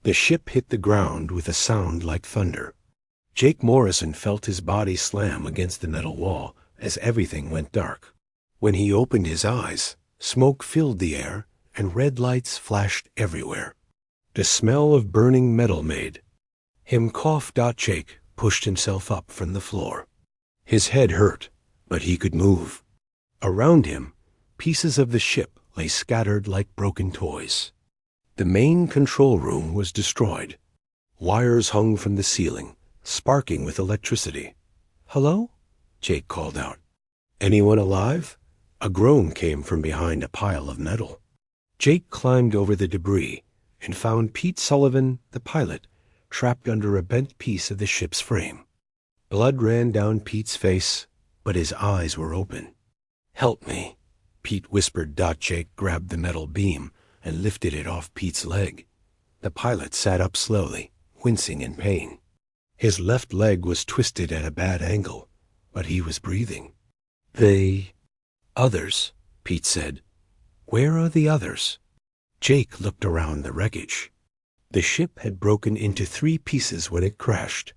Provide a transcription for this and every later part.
The ship hit the ground with a sound like thunder. Jake Morrison felt his body slam against the metal wall as everything went dark. When he opened his eyes, smoke filled the air and red lights flashed everywhere. The smell of burning metal made him cough. Jake pushed himself up from the floor. His head hurt, but he could move. Around him, pieces of the ship lay scattered like broken toys. The main control room was destroyed. Wires hung from the ceiling, sparking with electricity. "Hello?" Jake called out. "Anyone alive?" A groan came from behind a pile of metal. Jake climbed over the debris and found Pete Sullivan, the pilot, trapped under a bent piece of the ship's frame. Blood ran down Pete's face, but his eyes were open. "Help me," Pete whispered. Jake grabbed the metal beam and lifted it off Pete's leg. The pilot sat up slowly, wincing in pain. His left leg was twisted at a bad angle, but he was breathing. "The others," Pete said. "Where are the others?" Jake looked around the wreckage. The ship had broken into 3 pieces when it crashed.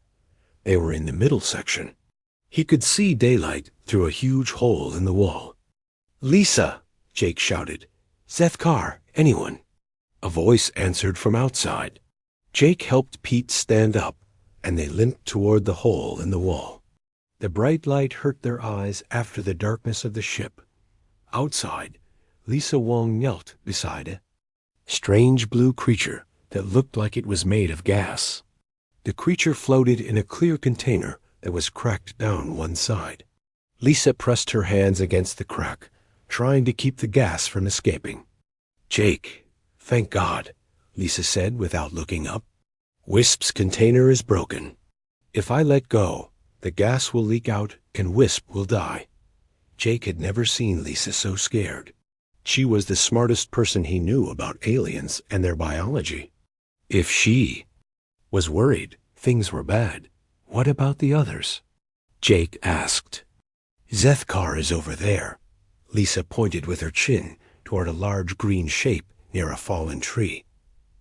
They were in the middle section. He could see daylight through a huge hole in the wall. "Lisa!" Jake shouted. "Zethkar, anyone?" A voice answered from outside. Jake helped Pete stand up, and they limped toward the hole in the wall. The bright light hurt their eyes after the darkness of the ship. Outside, Lisa Wong knelt beside a strange blue creature that looked like it was made of gas. The creature floated in a clear container that was cracked down one side. Lisa pressed her hands against the crack, trying to keep the gas from escaping. "Jake, thank God," Lisa said without looking up. "Wisp's container is broken. If I let go, the gas will leak out and Wisp will die." Jake had never seen Lisa so scared. She was the smartest person he knew about aliens and their biology. If she was worried things were bad, what about the others? Jake asked. "Zethkar is over there." Lisa pointed with her chin toward a large green shape near a fallen tree.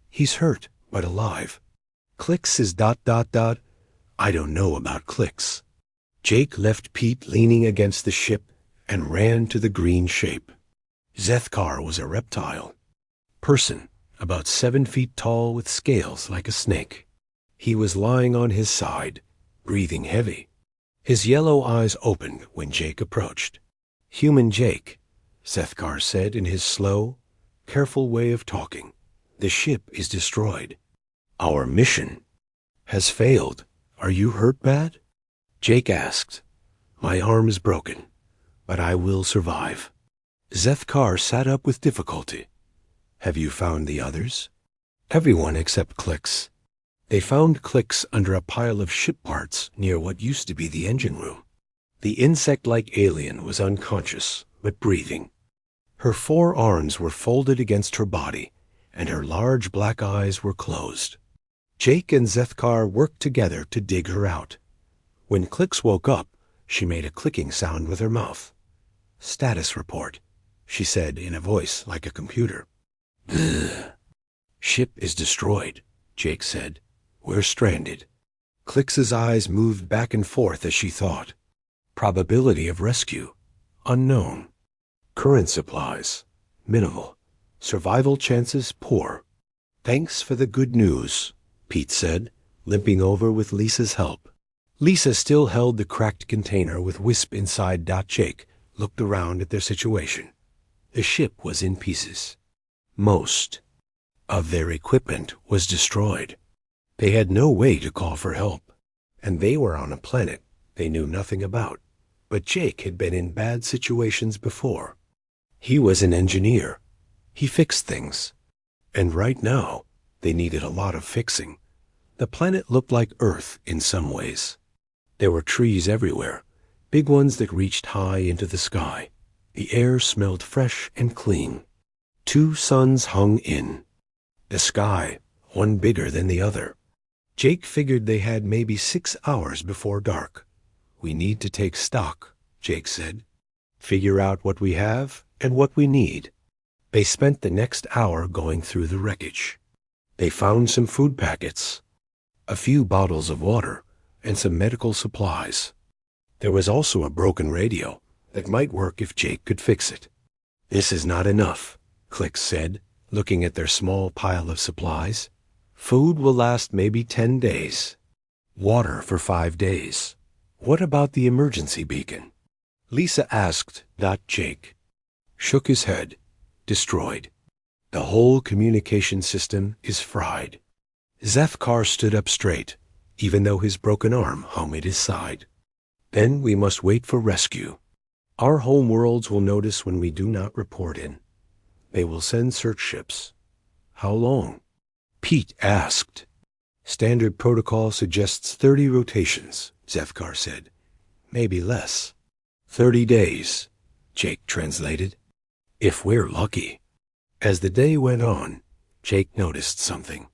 "He's hurt, but alive. Clicks is ... I don't know about Clicks." Jake left Pete leaning against the ship and ran to the green shape. Zethkar was a reptile. Person, about 7 feet tall with scales like a snake. He was lying on his side, breathing heavy. His yellow eyes opened when Jake approached. "Human Jake," Zethkar said in his slow, careful way of talking. "The ship is destroyed. Our mission has failed. Are you hurt bad?" Jake asked. "My arm is broken, but I will survive." Zethkar sat up with difficulty. "Have you found the others?" "Everyone except Clicks." They found Clicks under a pile of ship parts near what used to be the engine room. The insect-like alien was unconscious, but breathing. Her 4 arms were folded against her body, and her large black eyes were closed. Jake and Zethkar worked together to dig her out. When Clicks woke up, she made a clicking sound with her mouth. "Status report," she said in a voice like a computer. "Ugh. Ship is destroyed," Jake said. "We're stranded." Clicks's eyes moved back and forth as she thought. Probability of rescue, unknown. Current supplies, minimal. Survival chances, poor. "Thanks for the good news," Pete said, limping over with Lisa's help. Lisa still held the cracked container with Wisp inside. Jake looked around at their situation. The ship was in pieces. Most of their equipment was destroyed. They had no way to call for help, and they were on a planet they knew nothing about. But Jake had been in bad situations before. He was an engineer. He fixed things. And right now, they needed a lot of fixing. The planet looked like Earth in some ways. There were trees everywhere, big ones that reached high into the sky. The air smelled fresh and clean. 2 suns hung in the sky, one bigger than the other. Jake figured they had maybe 6 hours before dark. "We need to take stock," Jake said. "Figure out what we have and what we need." They spent the next hour going through the wreckage. They found some food packets, a few bottles of water, and some medical supplies. There was also a broken radio that might work if Jake could fix it. "This is not enough," Click said, looking at their small pile of supplies. "Food will last maybe 10 days. Water for 5 days. What about the emergency beacon?" Lisa asked. Jake shook his head. "Destroyed. The whole communication system is fried." Zethkar stood up straight, even though his broken arm hung at his side. "Then we must wait for rescue. Our home worlds will notice when we do not report in. They will send search ships." "How long?" Pete asked. "Standard protocol suggests 30 rotations," Zethkar said. "Maybe less." 30 days, Jake translated. "If we're lucky." As the day went on, Jake noticed something.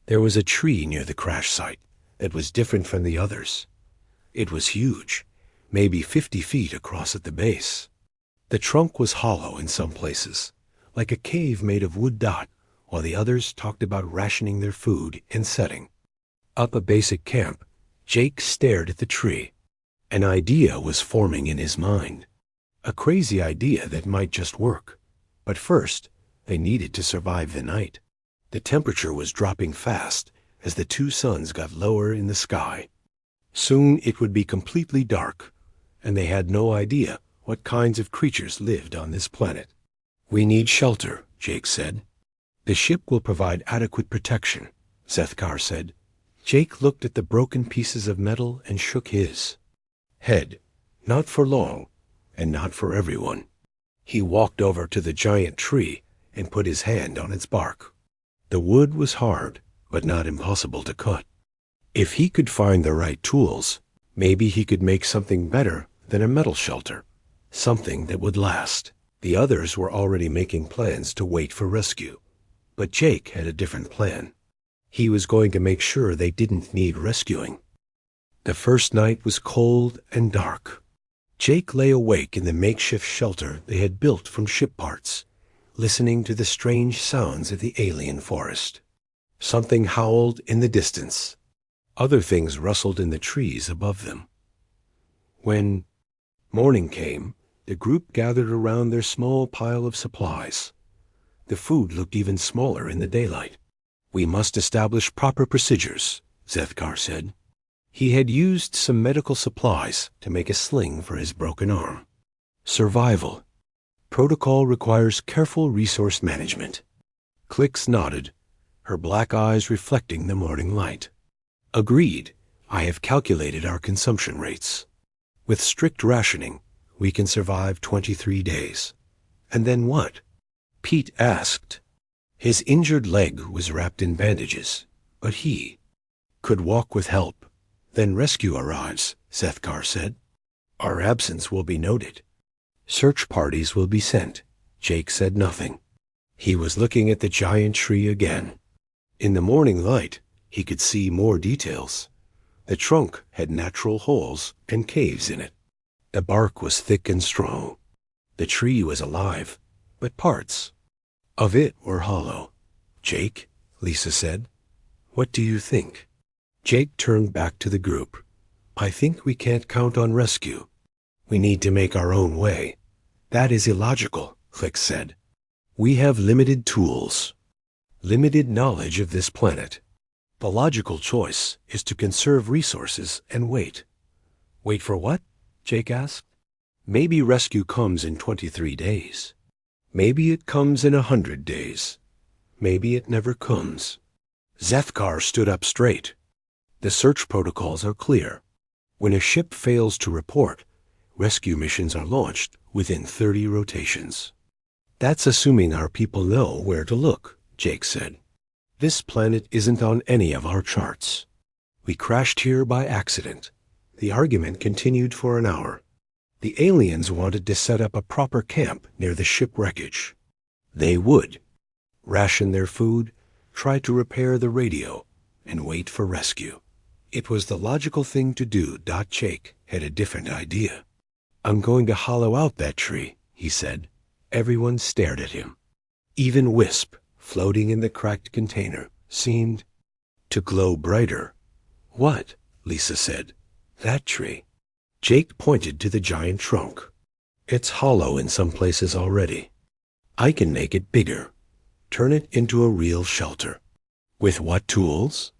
There was a tree near the crash site that was different from the others. It was huge, maybe 50 feet across at the base. The trunk was hollow in some places, like a cave made of wood dot, while the others talked about rationing their food and setting. Up a basic camp, Jake stared at the tree. An idea was forming in his mind. A crazy idea that might just work. But first, they needed to survive the night. The temperature was dropping fast as the two suns got lower in the sky. Soon it would be completely dark, and they had no idea what kinds of creatures lived on this planet. "We need shelter," Jake said. "The ship will provide adequate protection," Zethkar said. Jake looked at the broken pieces of metal and shook his head. "Not for long, and not for everyone." He walked over to the giant tree and put his hand on its bark. The wood was hard, but not impossible to cut. If he could find the right tools, maybe he could make something better than a metal shelter, something that would last. The others were already making plans to wait for rescue, but Jake had a different plan. He was going to make sure they didn't need rescuing. The first night was cold and dark. Jake lay awake in the makeshift shelter they had built from ship parts, listening to the strange sounds of the alien forest. Something howled in the distance. Other things rustled in the trees above them. When morning came, the group gathered around their small pile of supplies. The food looked even smaller in the daylight. "We must establish proper procedures," Zethkar said. He had used some medical supplies to make a sling for his broken arm. "Survival. Protocol requires careful resource management." Clix nodded, her black eyes reflecting the morning light. "Agreed. I have calculated our consumption rates. With strict rationing, we can survive 23 days. And then what?" Pete asked. His injured leg was wrapped in bandages, but he could walk with help. "Then rescue arrives," Zethkar said. "Our absence will be noted. Search parties will be sent." Jake said nothing. He was looking at the giant tree again. In the morning light, he could see more details. The trunk had natural holes and caves in it. The bark was thick and strong. The tree was alive, but parts of it were hollow. "Jake," Lisa said, "what do you think?" Jake turned back to the group. "I think we can't count on rescue. We need to make our own way." "That is illogical," Click said. "We have limited tools, limited knowledge of this planet. The logical choice is to conserve resources and wait." "Wait for what?" Jake asked. "Maybe rescue comes in 23 days. Maybe it comes in 100 days. Maybe it never comes." Zethkar stood up straight. "The search protocols are clear. When a ship fails to report, rescue missions are launched within 30 rotations." "That's assuming our people know where to look," Jake said. "This planet isn't on any of our charts. We crashed here by accident." The argument continued for an hour. The aliens wanted to set up a proper camp near the ship wreckage. They would ration their food, try to repair the radio, and wait for rescue. It was the logical thing to do. Jake had a different idea. "I'm going to hollow out that tree," he said. Everyone stared at him. Even Wisp, floating in the cracked container, seemed to glow brighter. "What?" Lisa said. "That tree." Jake pointed to the giant trunk. "It's hollow in some places already. I can make it bigger, turn it into a real shelter." "With what tools?"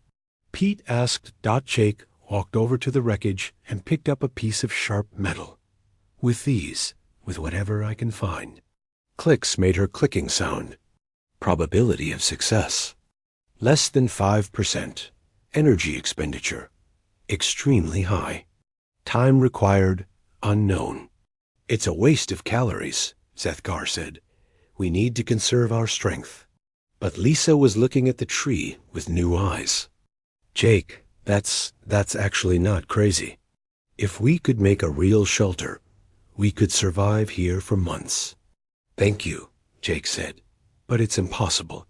Pete asked. Jake walked over to the wreckage and picked up a piece of sharp metal. "With these, with whatever I can find." Clicks made her clicking sound. Probability of success: less than 5%. Energy expenditure: extremely high. Time required: unknown. "It's a waste of calories," Zethkar said. "We need to conserve our strength." But Lisa was looking at the tree with new eyes. "Jake, that's actually not crazy. If we could make a real shelter, we could survive here for months." "Thank you," Jake said. "But it's impossible,"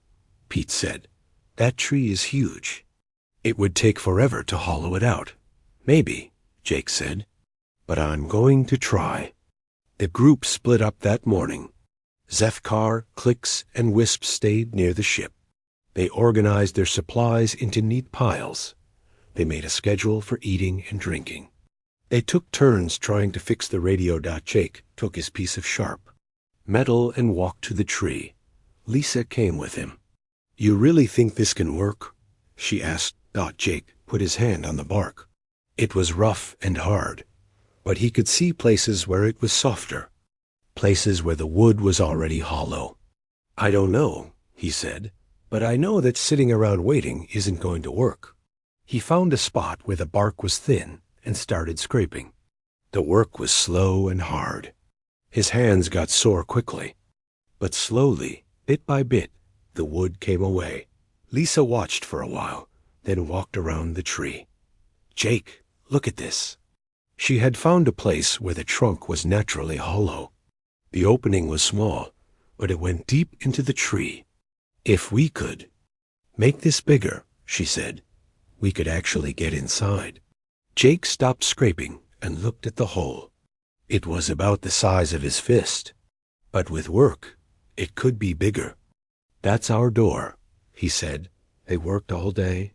Pete said. "That tree is huge. It would take forever to hollow it out." "Maybe," Jake said. "But I'm going to try." The group split up that morning. Zethkar, Clicks, and Wisp stayed near the ship. They organized their supplies into neat piles. They made a schedule for eating and drinking. They took turns trying to fix the radio. Jake took his piece of sharp metal and walked to the tree. Lisa came with him. "You really think this can work?" she asked. Jake put his hand on the bark. It was rough and hard, but he could see places where it was softer, places where the wood was already hollow. "I don't know," he said, "but I know that sitting around waiting isn't going to work." He found a spot where the bark was thin and started scraping. The work was slow and hard. His hands got sore quickly, but slowly, bit by bit, the wood came away. Lisa watched for a while, then walked around the tree. "Jake, look at this." She had found a place where the trunk was naturally hollow. The opening was small, but it went deep into the tree. "If we could make this bigger," she said, "we could actually get inside." Jake stopped scraping and looked at the hole. It was about the size of his fist, but with work, it could be bigger. "That's our door," he said. They worked all day.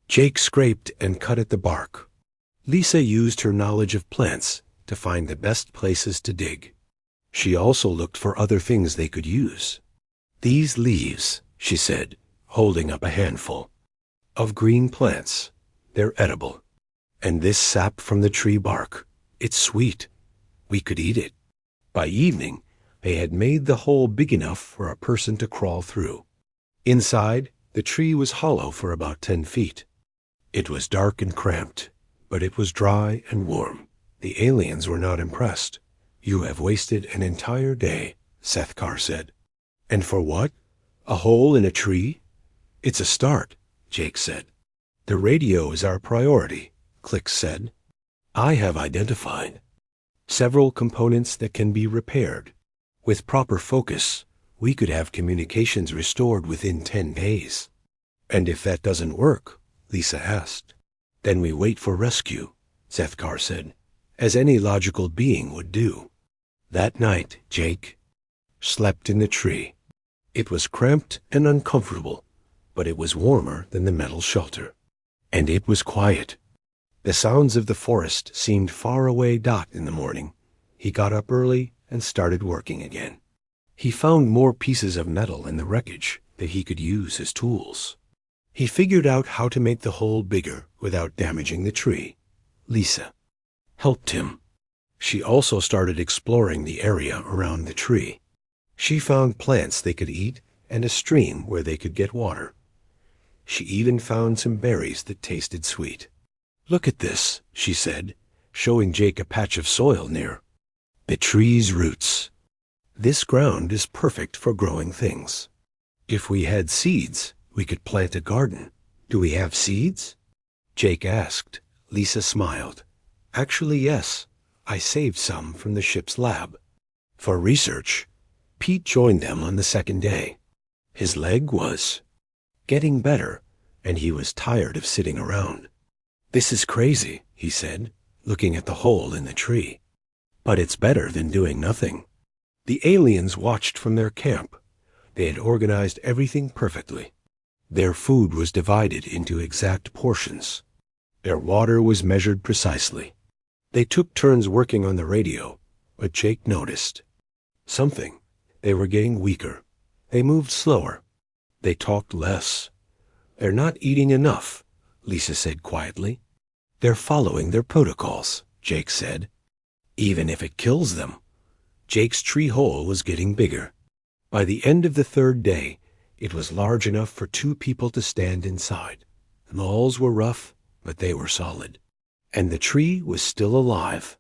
Jake scraped and cut at the bark. Lisa used her knowledge of plants to find the best places to dig. She also looked for other things they could use. "These leaves," she said, holding up a handful, "of green plants. They're edible. And this sap from the tree bark, it's sweet. We could eat it." By evening, they had made the hole big enough for a person to crawl through. Inside, the tree was hollow for about 10 feet. It was dark and cramped, but it was dry and warm. The aliens were not impressed. "You have wasted an entire day," Zethkar said. "And for what? A hole in a tree?" "It's a start," Jake said. "The radio is our priority," Click said. "I have identified several components that can be repaired. With proper focus, we could have communications restored within 10 days. "And if that doesn't work?" Lisa asked. "Then we wait for rescue," Zethkar said, "as any logical being would do." That night, Jake slept in the tree. It was cramped and uncomfortable, but it was warmer than the metal shelter. And it was quiet. The sounds of the forest seemed far away. In the morning, he got up early and started working again. He found more pieces of metal in the wreckage that he could use as tools. He figured out how to make the hole bigger without damaging the tree. Lisa helped him. She also started exploring the area around the tree. She found plants they could eat and a stream where they could get water. She even found some berries that tasted sweet. "Look at this," she said, showing Jake a patch of soil near. "The tree's roots. This ground is perfect for growing things. If we had seeds, we could plant a garden. Do we have seeds?" Jake asked. Lisa smiled. "Actually, yes. I saved some from the ship's lab." For research, Pete joined them on the second day. His leg was getting better, and he was tired of sitting around. "This is crazy," he said, looking at the hole in the tree. "But it's better than doing nothing." The aliens watched from their camp. They had organized everything perfectly. Their food was divided into exact portions. Their water was measured precisely. They took turns working on the radio, but Jake noticed something. They were getting weaker. They moved slower. They talked less. "They're not eating enough," Lisa said quietly. "They're following their protocols," Jake said. "Even if it kills them." Jake's tree hole was getting bigger. By the end of the third day, it was large enough for 2 people to stand inside. The walls were rough, but they were solid. And the tree was still alive.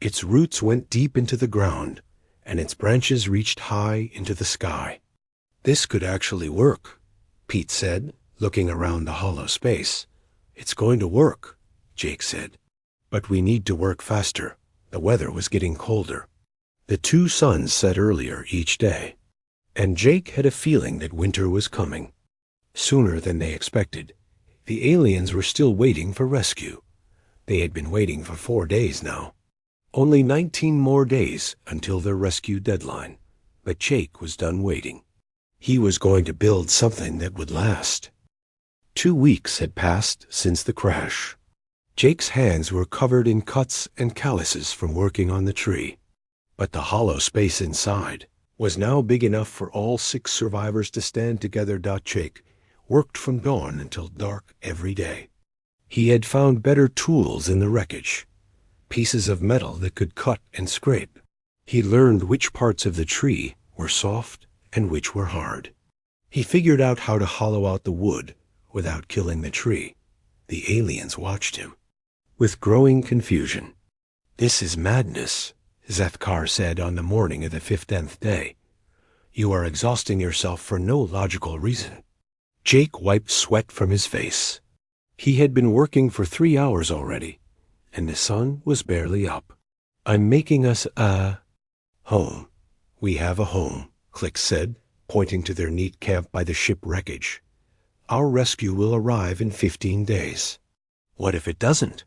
Its roots went deep into the ground, and its branches reached high into the sky. "This could actually work," Pete said, looking around the hollow space. "It's going to work," Jake said. "But we need to work faster." The weather was getting colder. The 2 suns set earlier each day, and Jake had a feeling that winter was coming. Sooner than they expected. The aliens were still waiting for rescue. They had been waiting for 4 days now. Only 19 more days until their rescue deadline. But Jake was done waiting. He was going to build something that would last. 2 weeks had passed since the crash. Jake's hands were covered in cuts and calluses from working on the tree. But the hollow space inside was now big enough for all 6 survivors to stand together. Jake worked from dawn until dark every day. He had found better tools in the wreckage, pieces of metal that could cut and scrape. He learned which parts of the tree were soft and which were hard. He figured out how to hollow out the wood without killing the tree. The aliens watched him with growing confusion. "This is madness," Zethkar said on the morning of the 15th day. "You are exhausting yourself for no logical reason." Jake wiped sweat from his face. He had been working for 3 hours already, and the sun was barely up. "I'm making us a home." "We have a home," Click said, pointing to their neat camp by the ship wreckage. "Our rescue will arrive in 15 days. "What if it doesn't?"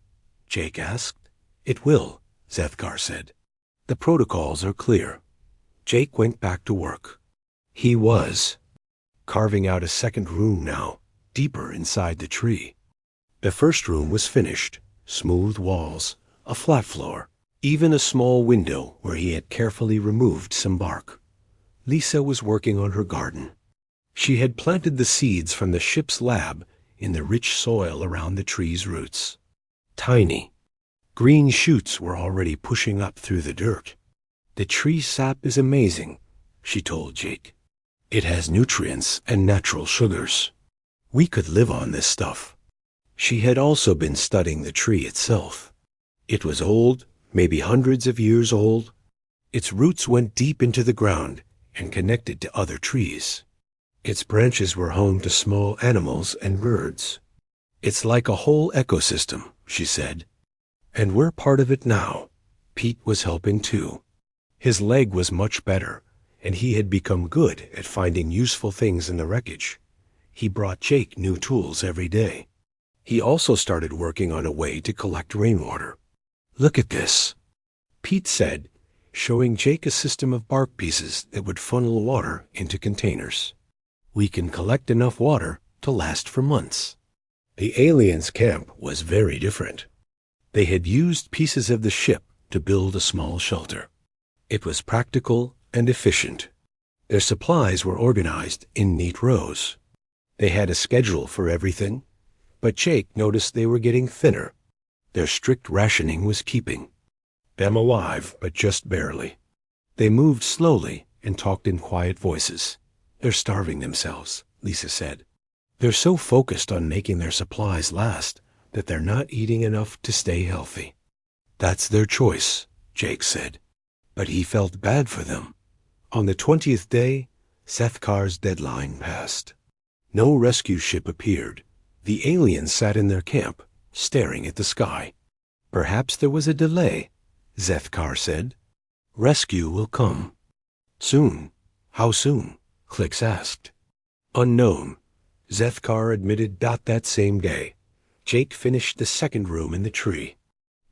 Jake asked. "It will," Zethkar said. "The protocols are clear." Jake went back to work. He was carving out a second room now, deeper inside the tree. The first room was finished, smooth walls, a flat floor, even a small window where he had carefully removed some bark. Lisa was working on her garden. She had planted the seeds from the ship's lab in the rich soil around the tree's roots. Tiny, green shoots were already pushing up through the dirt. "The tree sap is amazing," she told Jake. "It has nutrients and natural sugars. We could live on this stuff." She had also been studying the tree itself. It was old, maybe hundreds of years old. Its roots went deep into the ground and connected to other trees. Its branches were home to small animals and birds. "It's like a whole ecosystem," she said. "And we're part of it now." Pete was helping too. His leg was much better, and he had become good at finding useful things in the wreckage. He brought Jake new tools every day. He also started working on a way to collect rainwater. "Look at this," Pete said, showing Jake a system of bark pieces that would funnel water into containers. "We can collect enough water to last for months." The aliens' camp was very different. They had used pieces of the ship to build a small shelter. It was practical and efficient. Their supplies were organized in neat rows. They had a schedule for everything, but Jake noticed they were getting thinner. Their strict rationing was keeping them alive, but just barely. They moved slowly and talked in quiet voices. "They're starving themselves," Lisa said. "They're so focused on making their supplies last that they're not eating enough to stay healthy." "That's their choice," Jake said. But he felt bad for them. On the 20th day, Zethkar's deadline passed. No rescue ship appeared. The aliens sat in their camp, staring at the sky. "Perhaps there was a delay," Zethkar said. "Rescue will come soon." "How soon?" Clix asked. "Unknown," Zethkar admitted. That same day, Jake finished the second room in the tree.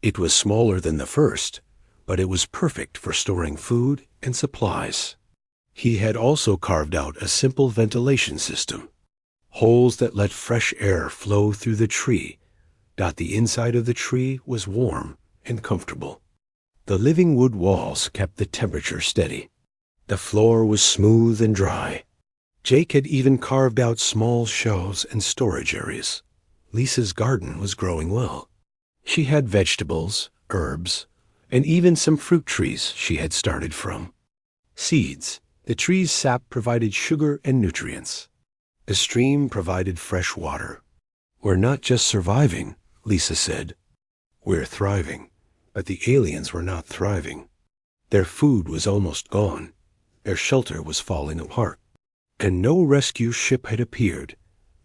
It was smaller than the first, but it was perfect for storing food and supplies. He had also carved out a simple ventilation system. holes that let fresh air flow through the tree. The inside of the tree was warm and comfortable. The living wood walls kept the temperature steady. The floor was smooth and dry. Jake had even carved out small shelves and storage areas. Lisa's garden was growing well. She had vegetables, herbs, and even some fruit trees she had started from. Seeds. The tree's sap provided sugar and nutrients. The stream provided fresh water. "We're not just surviving," Lisa said. "We're thriving." But the aliens were not thriving. Their food was almost gone. Their shelter was falling apart. And no rescue ship had appeared.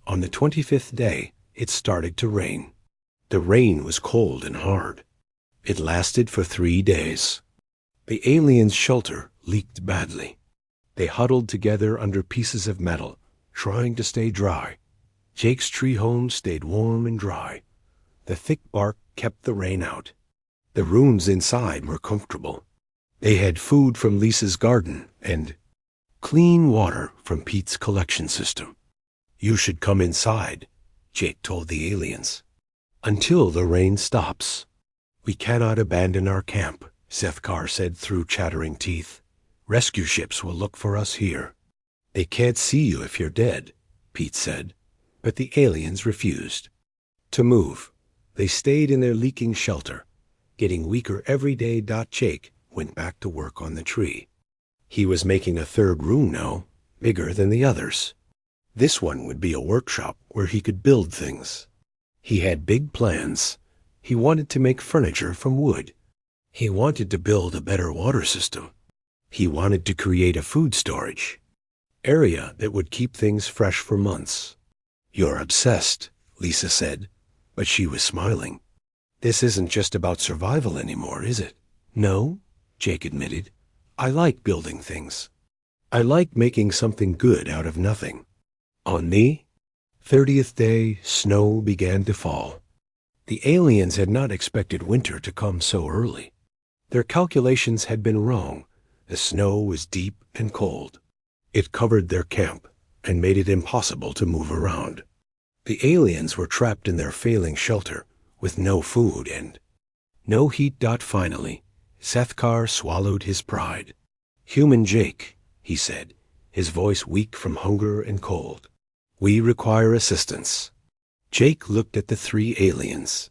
On the 25th day, it started to rain. The rain was cold and hard. It lasted for 3 days. The aliens' shelter leaked badly. They huddled together under pieces of metal, trying to stay dry. Jake's tree home stayed warm and dry. The thick bark kept the rain out. The rooms inside were comfortable. They had food from Lisa's garden and clean water from Pete's collection system. "You should come inside," Jake told the aliens, "until the rain stops." "We cannot abandon our camp," Sethkar said through chattering teeth. "Rescue ships will look for us here." "They can't see you if you're dead," Pete said. But the aliens refused to move. They stayed in their leaking shelter, getting weaker every day. Jake went back to work on the tree. He was making a third room now, bigger than the others. This one would be a workshop where he could build things. He had big plans. He wanted to make furniture from wood. He wanted to build a better water system. He wanted to create a food storage area that would keep things fresh for months. "You're obsessed," Lisa said, but she was smiling. "This isn't just about survival anymore, is it?" "No," Jake admitted. "I like building things. I like making something good out of nothing." On the 30th day, snow began to fall. The aliens had not expected winter to come so early. Their calculations had been wrong. The snow was deep and cold. It covered their camp and made it impossible to move around. The aliens were trapped in their failing shelter with no food and no heat. Finally, Sethkar swallowed his pride. "Human Jake," he said, his voice weak from hunger and cold. "We require assistance." Jake looked at the 3 aliens.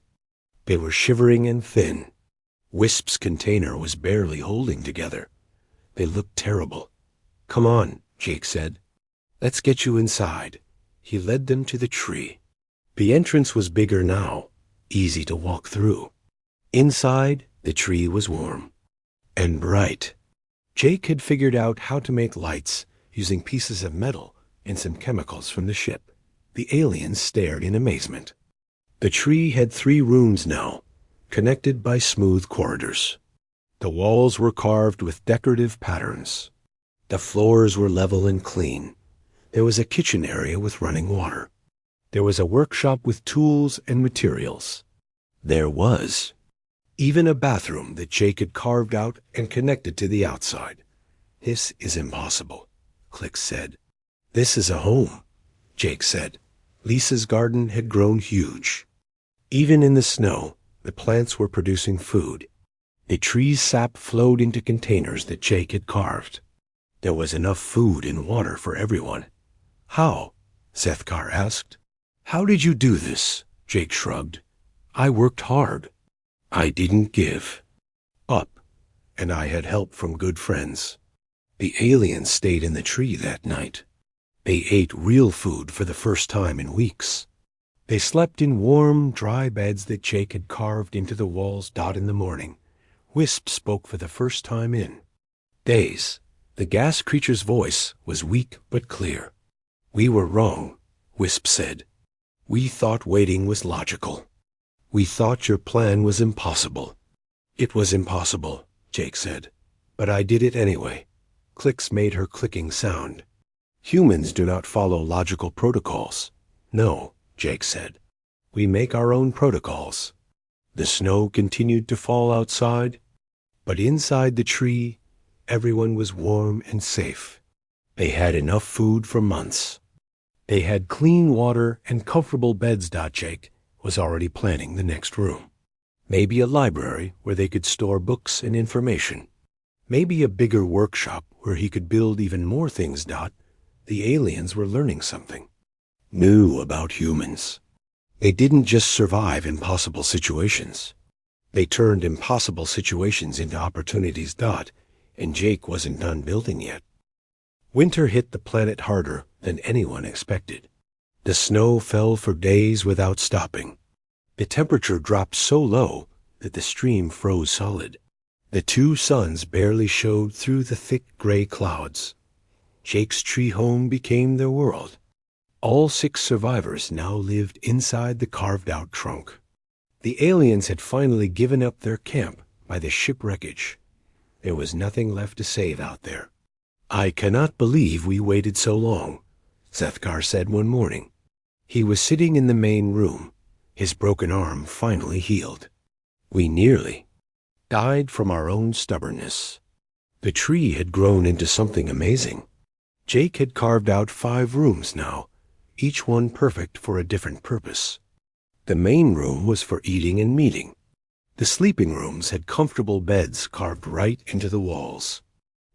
They were shivering and thin. Wisp's container was barely holding together. They looked terrible. "Come on," Jake said. "Let's get you inside." He led them to the tree. The entrance was bigger now, easy to walk through. Inside, the tree was warm and bright. Jake had figured out how to make lights using pieces of metal and some chemicals from the ship. The aliens stared in amazement. The tree had 3 rooms now, connected by smooth corridors. The walls were carved with decorative patterns. The floors were level and clean. There was a kitchen area with running water. There was a workshop with tools and materials. There was even a bathroom that Jake had carved out and connected to the outside. "This is impossible," Click said. "This is a home," Jake said. Lisa's garden had grown huge. Even in the snow, the plants were producing food. The tree's sap flowed into containers that Jake had carved. There was enough food and water for everyone. "How?" Sethkar asked. "How did you do this?" Jake shrugged. "I worked hard. I didn't give up, and I had help from good friends." The aliens stayed in the tree that night. They ate real food for the first time in weeks. They slept in warm, dry beds that Jake had carved into the walls. In the morning, Wisp spoke for the first time in days. The gas creature's voice was weak but clear. "We were wrong," Wisp said. "We thought waiting was logical. We thought your plan was impossible." "It was impossible," Jake said. "But I did it anyway." Clicks made her clicking sound. "Humans do not follow logical protocols." "No," Jake said. "We make our own protocols." The snow continued to fall outside, but inside the tree, everyone was warm and safe. They had enough food for months. They had clean water and comfortable beds. Jake was already planning the next room. Maybe a library where they could store books and information. Maybe a bigger workshop where he could build even more things. The aliens were learning something new about humans. They didn't just survive impossible situations. They turned impossible situations into opportunities. And Jake wasn't done building yet. Winter hit the planet harder than anyone expected. The snow fell for days without stopping. The temperature dropped so low that the stream froze solid. The two suns barely showed through the thick gray clouds. Jake's tree home became their world. All 6 survivors now lived inside the carved-out trunk. The aliens had finally given up their camp by the ship wreckage. There was nothing left to save out there. "I cannot believe we waited so long," Sethkar said one morning. He was sitting in the main room, his broken arm finally healed. "We nearly died from our own stubbornness." The tree had grown into something amazing. Jake had carved out 5 rooms now, each one perfect for a different purpose. The main room was for eating and meeting. The sleeping rooms had comfortable beds carved right into the walls.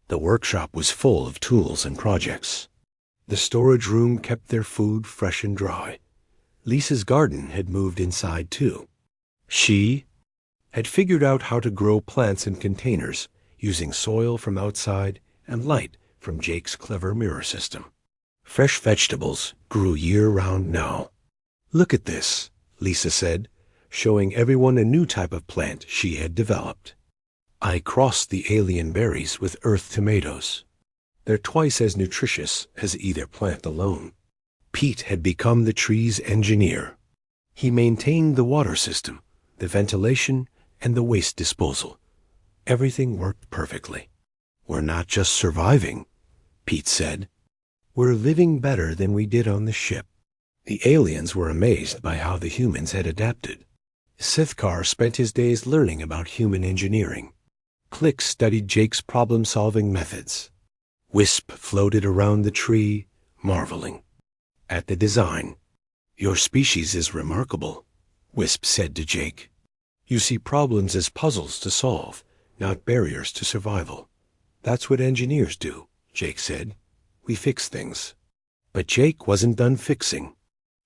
The workshop was full of tools and projects. The storage room kept their food fresh and dry. Lisa's garden had moved inside too. She had figured out how to grow plants in containers using soil from outside and light from Jake's clever mirror system. Fresh vegetables grew year-round now. "Look at this," Lisa said, showing everyone a new type of plant she had developed. "I crossed the alien berries with earth tomatoes. They're twice as nutritious as either plant alone." Pete had become the tree's engineer. He maintained the water system, the ventilation, and the waste disposal. Everything worked perfectly. "We're not just surviving," Pete said. "We're living better than we did on the ship." The aliens were amazed by how the humans had adapted. Sithkar spent his days learning about human engineering. Click studied Jake's problem-solving methods. Wisp floated around the tree, marveling at the design. "Your species is remarkable," Wisp said to Jake. "You see problems as puzzles to solve, not barriers to survival." "That's what engineers do," Jake said. "We fix things." But Jake wasn't done fixing.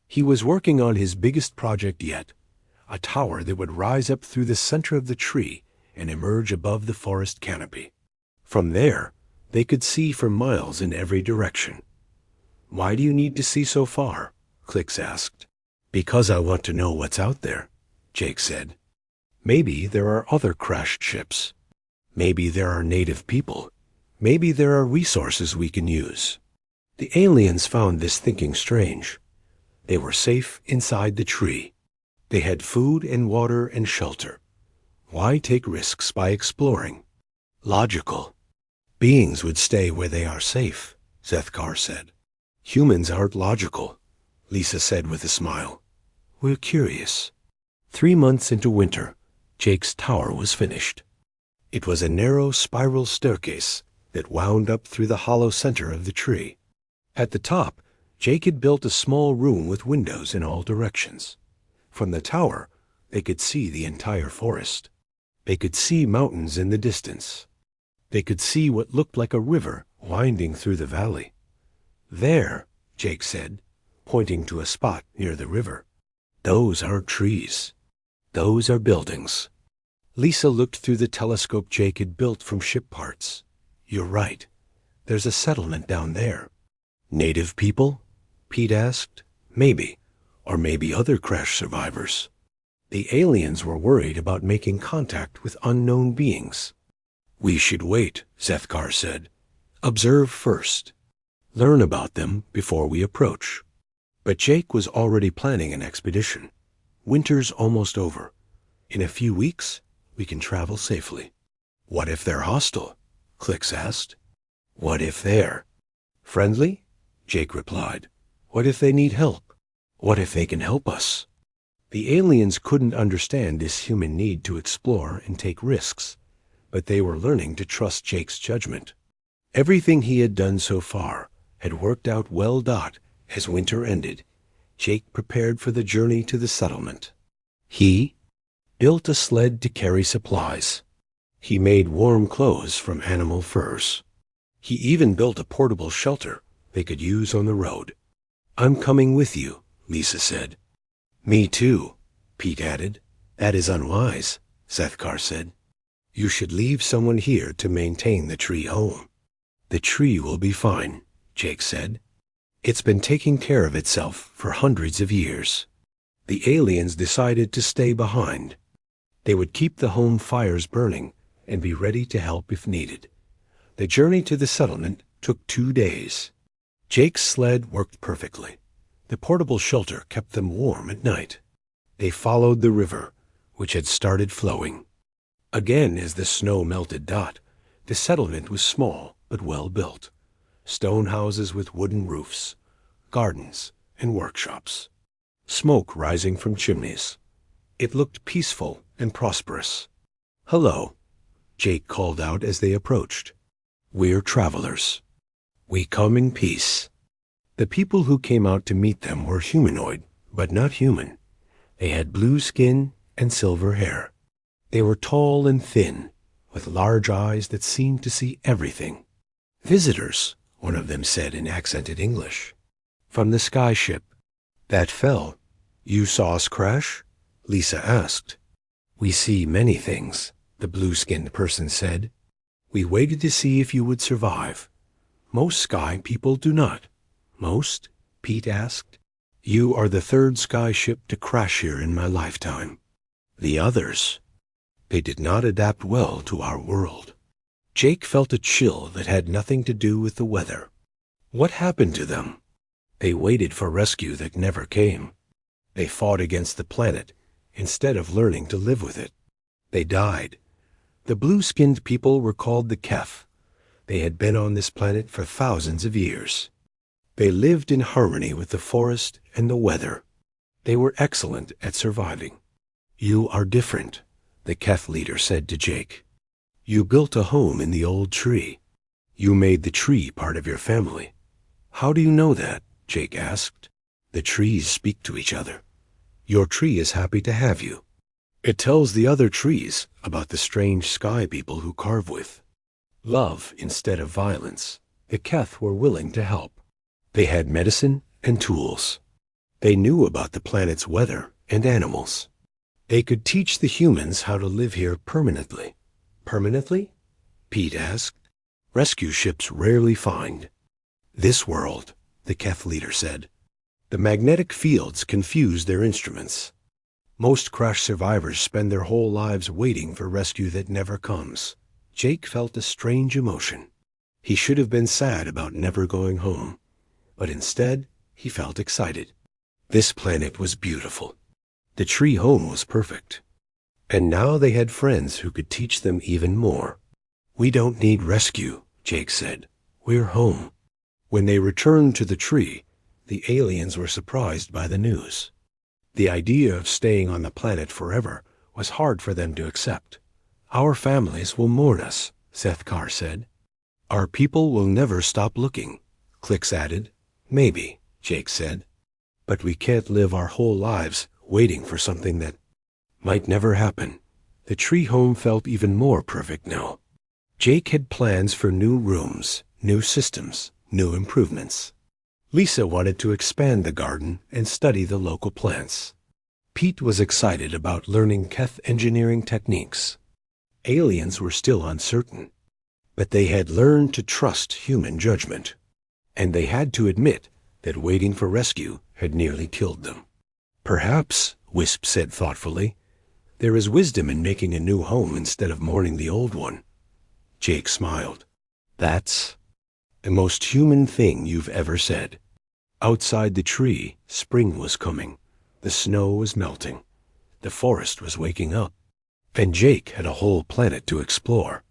He was working on his biggest project yet, a tower that would rise up through the center of the tree and emerge above the forest canopy. From there, they could see for miles in every direction. "Why do you need to see so far?" Clicks asked. "Because I want to know what's out there," Jake said. "Maybe there are other crashed ships. Maybe there are native people. Maybe there are resources we can use." The aliens found this thinking strange. They were safe inside the tree. They had food and water and shelter. Why take risks by exploring? Logical. "Beings would stay where they are safe," Sethkar said. "Humans aren't logical," Lisa said with a smile. "We're curious." 3 months into winter, Jake's tower was finished. It was a narrow spiral staircase that wound up through the hollow center of the tree. At the top, Jake had built a small room with windows in all directions. From the tower, they could see the entire forest. They could see mountains in the distance. They could see what looked like a river winding through the valley. "There," Jake said, pointing to a spot near the river. "Those aren't trees. Those are buildings." Lisa looked through the telescope Jake had built from ship parts. "You're right. There's a settlement down there." "Native people?" Pete asked. "Maybe. Or maybe other crash survivors." The aliens were worried about making contact with unknown beings. "We should wait," Sethkar said. "Observe first. Learn about them before we approach." But Jake was already planning an expedition. "Winter's almost over. In a few weeks, we can travel safely." "What if they're hostile?" Clicks asked. "What if they're friendly?" Jake replied. "What if they need help? What if they can help us?" The aliens couldn't understand this human need to explore and take risks, but they were learning to trust Jake's judgment. Everything he had done so far had worked out well. As winter ended, Jake prepared for the journey to the settlement. He built a sled to carry supplies. He made warm clothes from animal furs. He even built a portable shelter they could use on the road. "I'm coming with you," Lisa said. "Me too," Pete added. "That is unwise," Sethkar said. "You should leave someone here to maintain the tree home." "The tree will be fine," Jake said. "It's been taking care of itself for hundreds of years." The aliens decided to stay behind. They would keep the home fires burning and be ready to help if needed. The journey to the settlement took 2 days. Jake's sled worked perfectly. The portable shelter kept them warm at night. They followed the river, which had started flowing. Again, as the snow melted Dot, the settlement was small but well built. Stone houses with wooden roofs, gardens, and workshops. Smoke rising from chimneys. It looked peaceful and prosperous. "Hello," Jake called out as they approached. "We're travelers. We come in peace." The people who came out to meet them were humanoid, but not human. They had blue skin and silver hair. They were tall and thin, with large eyes that seemed to see everything. "Visitors," one of them said in accented English. "From the sky ship that fell. You saw us crash?" Lisa asked. "We see many things," the blue-skinned person said. "We waited to see if you would survive. Most sky people do not." "Most?" Pete asked. "You are the third sky ship to crash here in my lifetime. The others, they did not adapt well to our world." Jake felt a chill that had nothing to do with the weather. What happened to them? They waited for rescue that never came. They fought against the planet instead of learning to live with it. They died. The blue-skinned people were called the Keth. They had been on this planet for thousands of years. They lived in harmony with the forest and the weather. They were excellent at surviving. "You are different," the Keth leader said to Jake. "You built a home in the old tree. You made the tree part of your family." "How do you know that?" Jake asked. "The trees speak to each other. Your tree is happy to have you. It tells the other trees about the strange sky people who carve with. Love instead of violence. The Keth were willing to help. They had medicine and tools. They knew about the planet's weather and animals. They could teach the humans how to live here permanently." "Permanently?" Pete asked. "Rescue ships rarely find." "This world," the Keth leader said. "The magnetic fields confuse their instruments. Most crash survivors spend their whole lives waiting for rescue that never comes." Jake felt a strange emotion. He should have been sad about never going home, but instead he felt excited. This planet was beautiful. The tree home was perfect. And now they had friends who could teach them even more. "We don't need rescue," Jake said. "We're home." When they returned to the tree, the aliens were surprised by the news. The idea of staying on the planet forever was hard for them to accept. "Our families will mourn us," Sethkar said. "Our people will never stop looking," Clix added. "Maybe," Jake said. "But we can't live our whole lives waiting for something that might never happen." The tree home felt even more perfect now. Jake had plans for new rooms, new systems, new improvements. Lisa wanted to expand the garden and study the local plants. Pete was excited about learning Keth engineering techniques. Aliens were still uncertain, but they had learned to trust human judgment. And they had to admit that waiting for rescue had nearly killed them. "Perhaps," Wisp said thoughtfully, "there is wisdom in making a new home instead of mourning the old one." Jake smiled. "That's the most human thing you've ever said." Outside the tree, spring was coming. The snow was melting. The forest was waking up. And Jake had a whole planet to explore.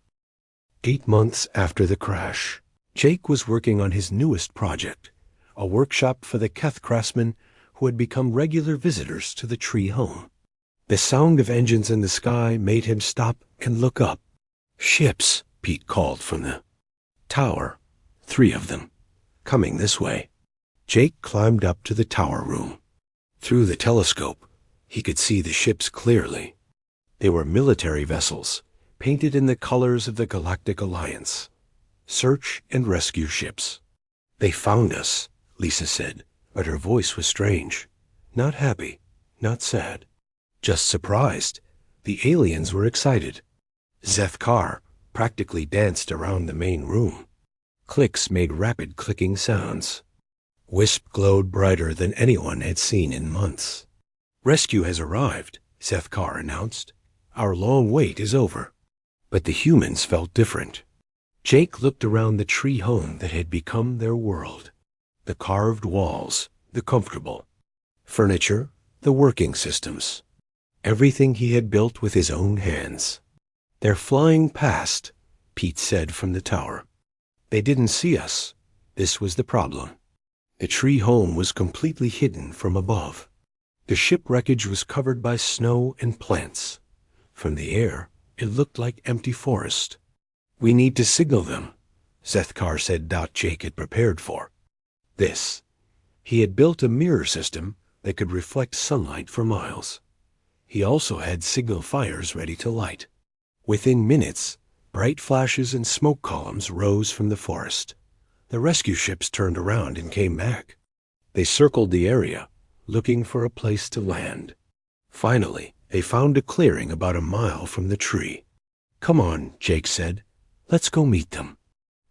8 months after the crash, Jake was working on his newest project, a workshop for the Keth craftsmen who had become regular visitors to the tree home. The sound of engines in the sky made him stop and look up. "Ships," Pete called from the tower. 3 of them, coming this way. Jake climbed up to the tower room. Through the telescope, he could see the ships clearly. They were military vessels, painted in the colors of the Galactic Alliance. Search and rescue ships. "They found us," Lisa said, but her voice was strange. Not happy, not sad. Just surprised. The aliens were excited. Zeth-Kar practically danced around the main room. Clicks made rapid clicking sounds. Wisp glowed brighter than anyone had seen in months. "Rescue has arrived," Zeth-Kar announced. "Our long wait is over." But the humans felt different. Jake looked around the tree home that had become their world. The carved walls, the comfortable furniture, the working systems. Everything he had built with his own hands. "They're flying past," Pete said from the tower. "They didn't see us. This was the problem." The tree home was completely hidden from above. The ship wreckage was covered by snow and plants. From the air, it looked like empty forest. "We need to signal them," Zeth-Kar said. Jake had prepared for this. He had built a mirror system that could reflect sunlight for miles. He also had signal fires ready to light. Within minutes, bright flashes and smoke columns rose from the forest. The rescue ships turned around and came back. They circled the area, looking for a place to land. Finally, they found a clearing about a mile from the tree. "Come on," Jake said. "Let's go meet them."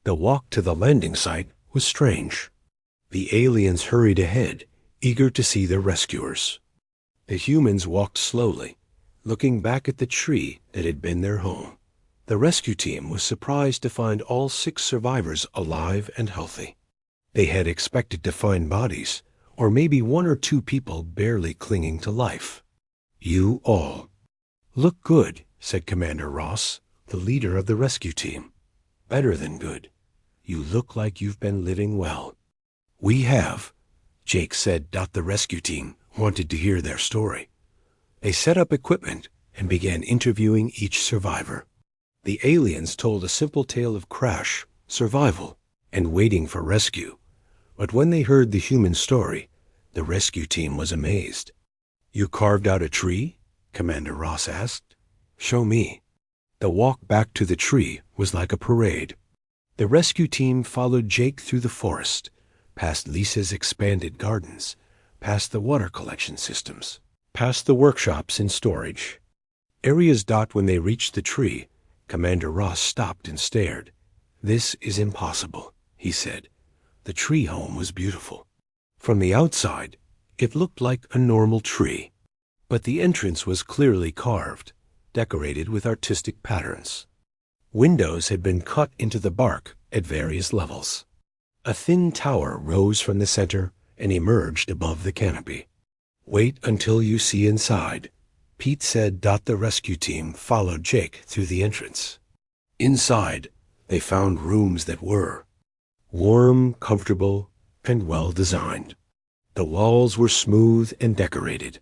The walk to the landing site was strange. The aliens hurried ahead, eager to see their rescuers. The humans walked slowly, looking back at the tree that had been their home. The rescue team was surprised to find all 6 survivors alive and healthy. They had expected to find bodies, or maybe 1 or 2 people barely clinging to life. "You all look good," said Commander Ross, the leader of the rescue team. "Better than good. You look like you've been living well." "We have," Jake said. The rescue team wanted to hear their story. They set up equipment and began interviewing each survivor. The aliens told a simple tale of crash, survival, and waiting for rescue. But when they heard the human story, the rescue team was amazed. "You carved out a tree?" Commander Ross asked. "Show me." The walk back to the tree was like a parade. The rescue team followed Jake through the forest, past Lisa's expanded gardens, past the water collection systems, past the workshops and storage. Areas. When they reached the tree, Commander Ross stopped and stared. "This is impossible," he said. The tree home was beautiful. From the outside, it looked like a normal tree. But the entrance was clearly carved, decorated with artistic patterns. Windows had been cut into the bark at various levels. A thin tower rose from the center and emerged above the canopy. "Wait until you see inside," Pete said. The rescue team followed Jake through the entrance. Inside, they found rooms that were warm, comfortable, and well-designed. The walls were smooth and decorated.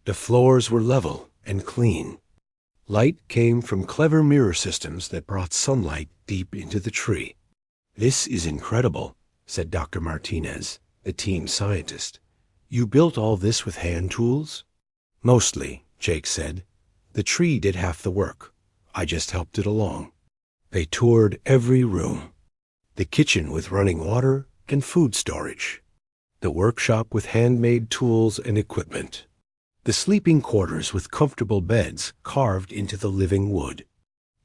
The floors were level and clean. Light came from clever mirror systems that brought sunlight deep into the tree. "This is incredible," said Dr. Martinez, the team scientist. "You built all this with hand tools?" "Mostly," Jake said. "The tree did half the work. I just helped it along." They toured every room. The kitchen with running water and food storage. The workshop with handmade tools and equipment. The sleeping quarters with comfortable beds carved into the living wood.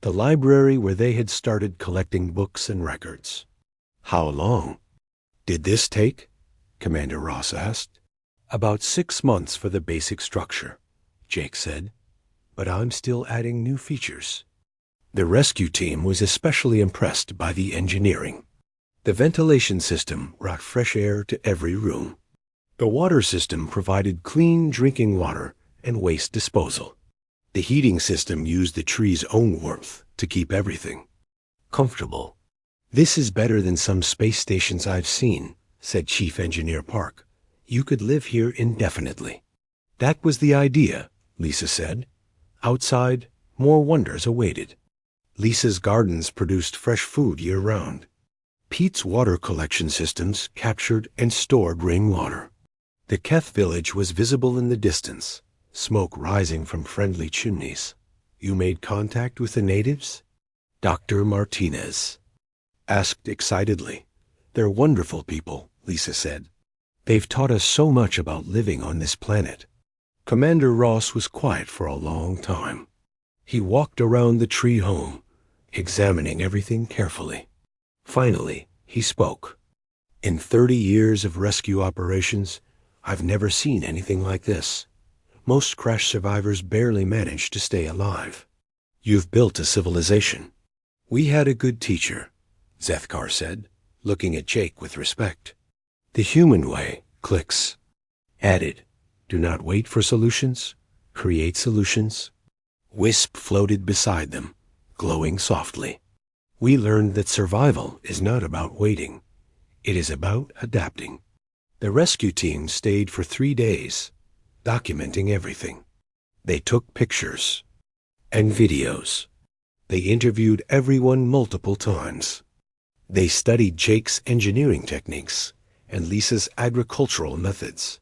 The library where they had started collecting books and records. "How long did this take?" Commander Ross asked. "About 6 months for the basic structure," Jake said. "But I'm still adding new features." The rescue team was especially impressed by the engineering. The ventilation system brought fresh air to every room. The water system provided clean drinking water and waste disposal. The heating system used the tree's own warmth to keep everything comfortable. "This is better than some space stations I've seen," said Chief Engineer Park. "You could live here indefinitely." "That was the idea," Lisa said. Outside, more wonders awaited. Lisa's gardens produced fresh food year-round. Pete's water collection systems captured and stored rainwater. The Keth village was visible in the distance, smoke rising from friendly chimneys. You made contact with the natives? Dr. Martinez asked excitedly. They're wonderful people, Lisa said. They've taught us so much about living on this planet. Commander Ross was quiet for a long time. He walked around the tree home, examining everything carefully. Finally, he spoke. In 30 years of rescue operations, I've never seen anything like this. Most crash survivors barely manage to stay alive. You've built a civilization. We had a good teacher, Zethkar said, looking at Jake with respect. The human way, Clicks added. Do not wait for solutions. Create solutions. Wisp floated beside them, glowing softly. We learned that survival is not about waiting. It is about adapting. The rescue team stayed for 3 days, documenting everything. They took pictures and videos. They interviewed everyone multiple times. They studied Jake's engineering techniques and Lisa's agricultural methods.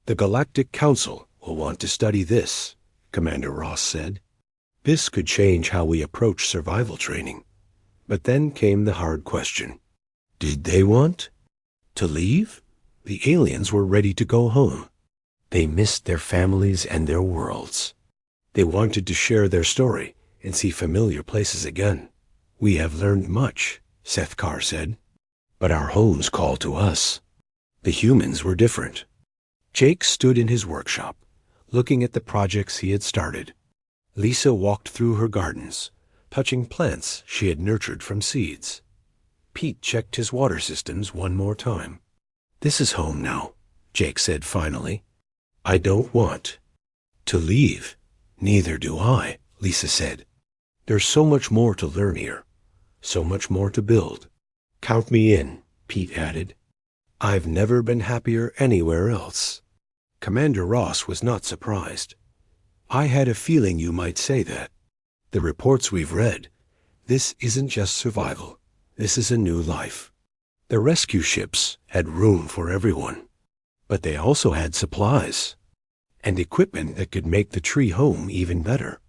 The Galactic Council will want to study this, Commander Ross said. This could change how we approach survival training. But then came the hard question. Did they want to leave? The aliens were ready to go home. They missed their families and their worlds. They wanted to share their story and see familiar places again. We have learned much, Zethkar said. But our homes call to us. The humans were different. Jake stood in his workshop, looking at the projects he had started. Lisa walked through her gardens, touching plants she had nurtured from seeds. Pete checked his water systems one more time. This is home now, Jake said finally. I don't want to leave. Neither do I, Lisa said. There's so much more to learn here, so much more to build. Count me in, Pete added. I've never been happier anywhere else. Commander Ross was not surprised. I had a feeling you might say that. The reports we've read, this isn't just survival. This is a new life. The rescue ships had room for everyone, but they also had supplies and equipment that could make the tree home even better.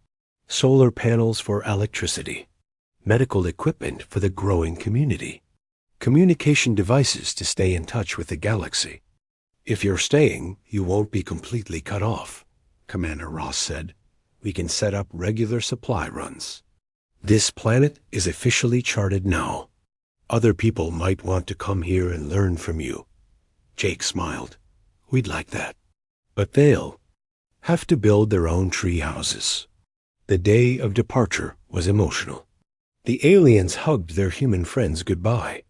Solar panels for electricity, medical equipment for the growing community, communication devices to stay in touch with the galaxy. If you're staying, you won't be completely cut off, Commander Ross said. We can set up regular supply runs. This planet is officially charted now. Other people might want to come here and learn from you. Jake smiled. We'd like that. But they'll have to build their own tree houses. The day of departure was emotional. The aliens hugged their human friends goodbye.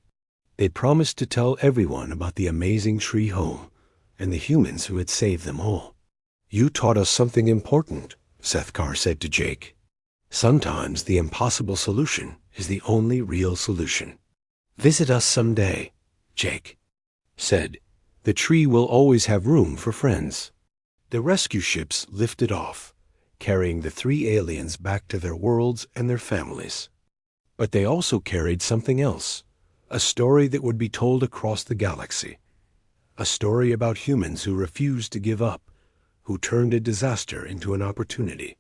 They'd promised to tell everyone about the amazing tree home and the humans who had saved them all. You taught us something important, Zethkar said to Jake. Sometimes the impossible solution is the only real solution. Visit us someday, Jake said. The tree will always have room for friends. The rescue ships lifted off, carrying the 3 aliens back to their worlds and their families. But they also carried something else, a story that would be told across the galaxy. A story about humans who refused to give up, who turned a disaster into an opportunity,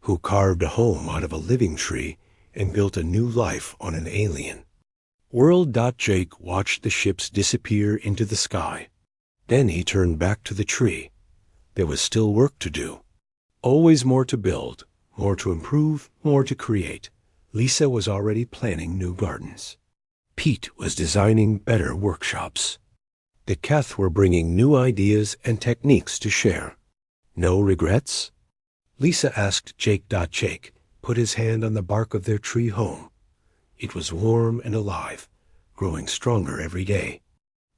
who carved a home out of a living tree and built a new life on an alien. Jake watched the ships disappear into the sky. Then he turned back to the tree. There was still work to do. Always more to build, more to improve, more to create. Lisa was already planning new gardens. Pete was designing better workshops. The Keth were bringing new ideas and techniques to share. No regrets? Lisa asked Jake, put his hand on the bark of their tree home. It was warm and alive, growing stronger every day.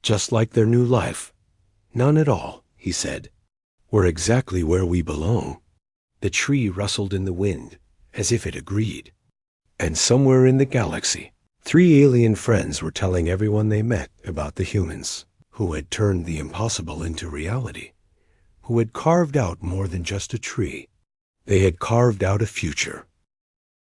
Just like their new life. None at all, he said. We're exactly where we belong. The tree rustled in the wind, as if it agreed. And somewhere in the galaxy, 3 alien friends were telling everyone they met about the humans, who had turned the impossible into reality, who had carved out more than just a tree. They had carved out a future.